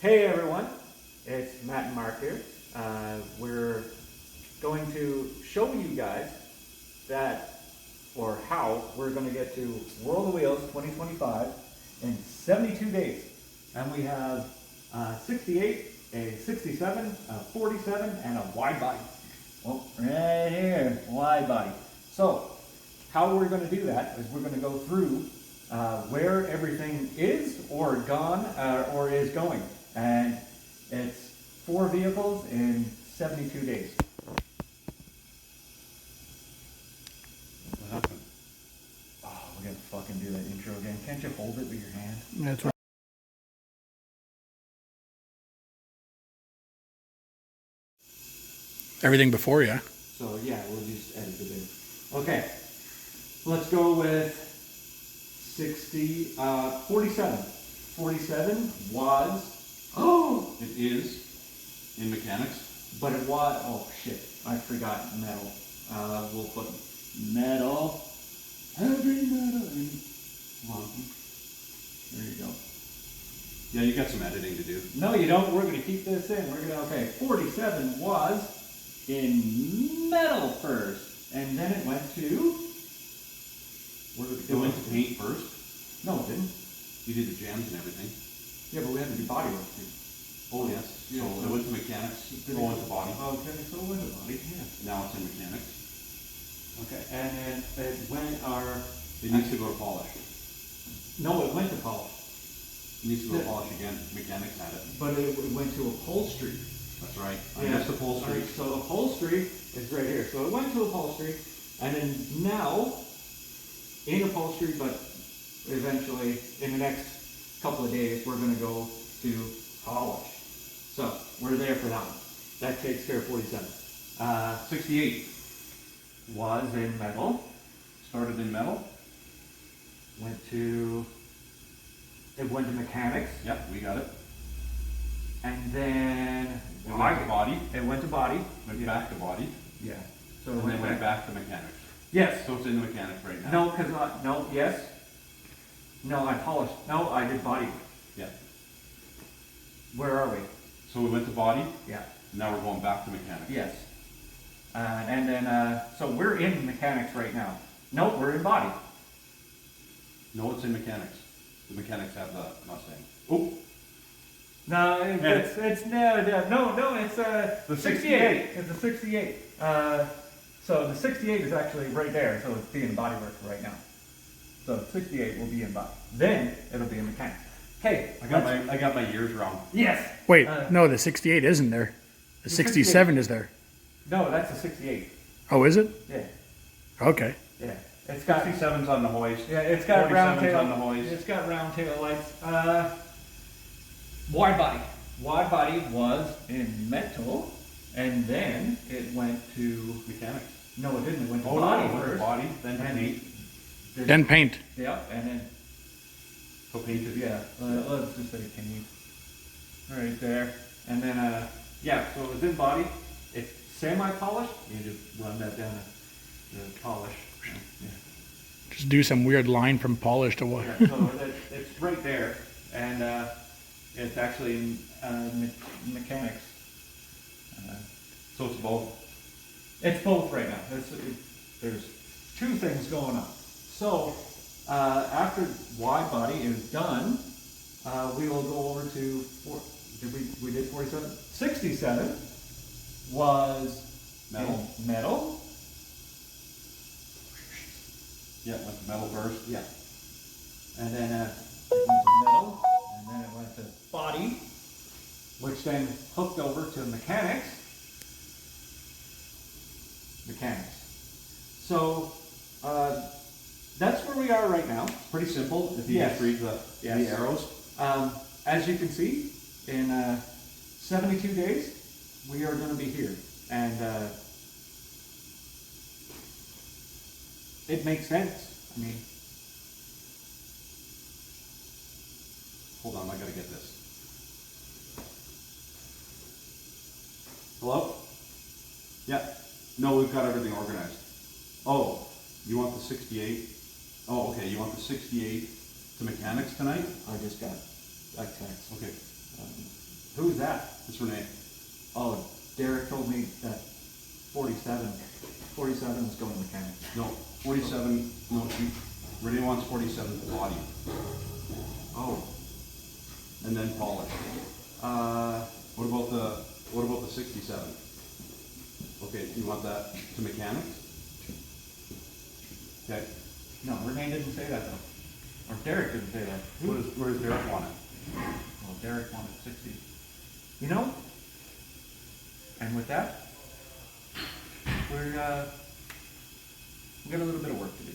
Hey everyone, it's Matt and Mark here. We're going to show you guys how we're going to get to World of Wheels 2025 in 72 days. And we have 68, a 67, a 47, and a wide body. Oh, right here, wide body. So, how we're going to do that is we're going to go through where everything is or gone or is going. And it's 4 vehicles in 72 days. What happened? Oh, we're gonna fucking do that intro again. Can't you hold it with your hand? That's right. Everything before you. So yeah, we'll just edit it in. Okay, let's go with 47. 47 was, It is in mechanics. but it was, oh shit, I forgot metal. We'll put metal, heavy metal in. Hold on. There you go. Yeah, you got some editing to do. No, you don't. We're going to keep this in. We're going to, okay, 47 was in metal first. And then it went to, where did it It go? went to paint first. No, it didn't. You did the jams and everything. Yeah, but we had to do body work too. Oh yes. Yeah. So it went to mechanics. Did Go it- into body. Okay, so it went to body, yeah. Now it's in mechanics. Okay, and then it went It needs to go to polish. no, it went to polish. It needs to go to polish again. Mechanics had it. But it went to upholstery. That's right. I Yeah. missed upholstery. Alright, so upholstery is right here. So it went to upholstery, and then now, in upholstery, but eventually, in the next couple of days, we're gonna go to polish. So, we're there for that one. That takes care of 47. 68 Was in metal, started in metal. it went to mechanics, Yep, we got it. and then It went to body. it went to body. Went back to body. Yeah. So And then went back to mechanics. Yes. So it's in the mechanics right now. No, because no, yes. No, I polished. No, I did body. Yeah. Where are we? So we went to body. Yeah. Now we're going back to mechanics. Yes. And then, so we're in mechanics right now. No, we're in body. No, it's in mechanics. The mechanics have the Mustang. Oh, No, it's no, it's The 68. It's a 68. So the 68 is actually right there. So it's being body work right now. So 68 will be in body. Then it'll be in mechanics. Okay. I got my years wrong. Yes. Wait, Uh, no, the 68 isn't there. The 67 is there. No, that's a 68. Oh, is it? Yeah. Okay. Yeah. It's got 67's on the hoist. Yeah, it's got round 47's tail. on the hoist. It's got round tail lights. Wide body. Wide body was in metal, and then it went to. Mechanics. No, it didn't. It went to Oh, body no, first. body, then and paint. Then paint. Yep, and then So painted. yeah. Let's just say paint. Right there, and then yeah. So it was in body. It's semi-polished. You just run that down the polish. Yeah. Just do some weird line from polish to what? Yeah, so it's right there, and it's actually in mechanics. So it's both. It's both right now. There's two things going on. So after wide body is done, we will go over to we did 47. 67 was Metal. in metal. Yeah, went to metal first. Yeah. And then it went to metal, and then it went to body, which then hooked over to mechanics. So that's where we are right now. Pretty simple if you Yes. just read the Yes. arrows. As you can see, in 72 days, we are going to be here. And it makes sense. I mean, Hold on, I gotta get this. Hello? Yeah. No, we've got everything organized. Oh, you want the 68? Oh, okay, you want the 68 to mechanics tonight? I just got a text. Okay. Who's that? It's Renee. Oh, Derek told me that 47 is going to mechanic. No, 47, no, Renee wants 47 body, Oh, and then polish. What about the 67? Okay, you want that to mechanics? Okay, no, Renee didn't say that though. Or Derek didn't say that. where does Derek want it? Well, Derek wanted 60. You know? And with that, we got a little bit of work to do.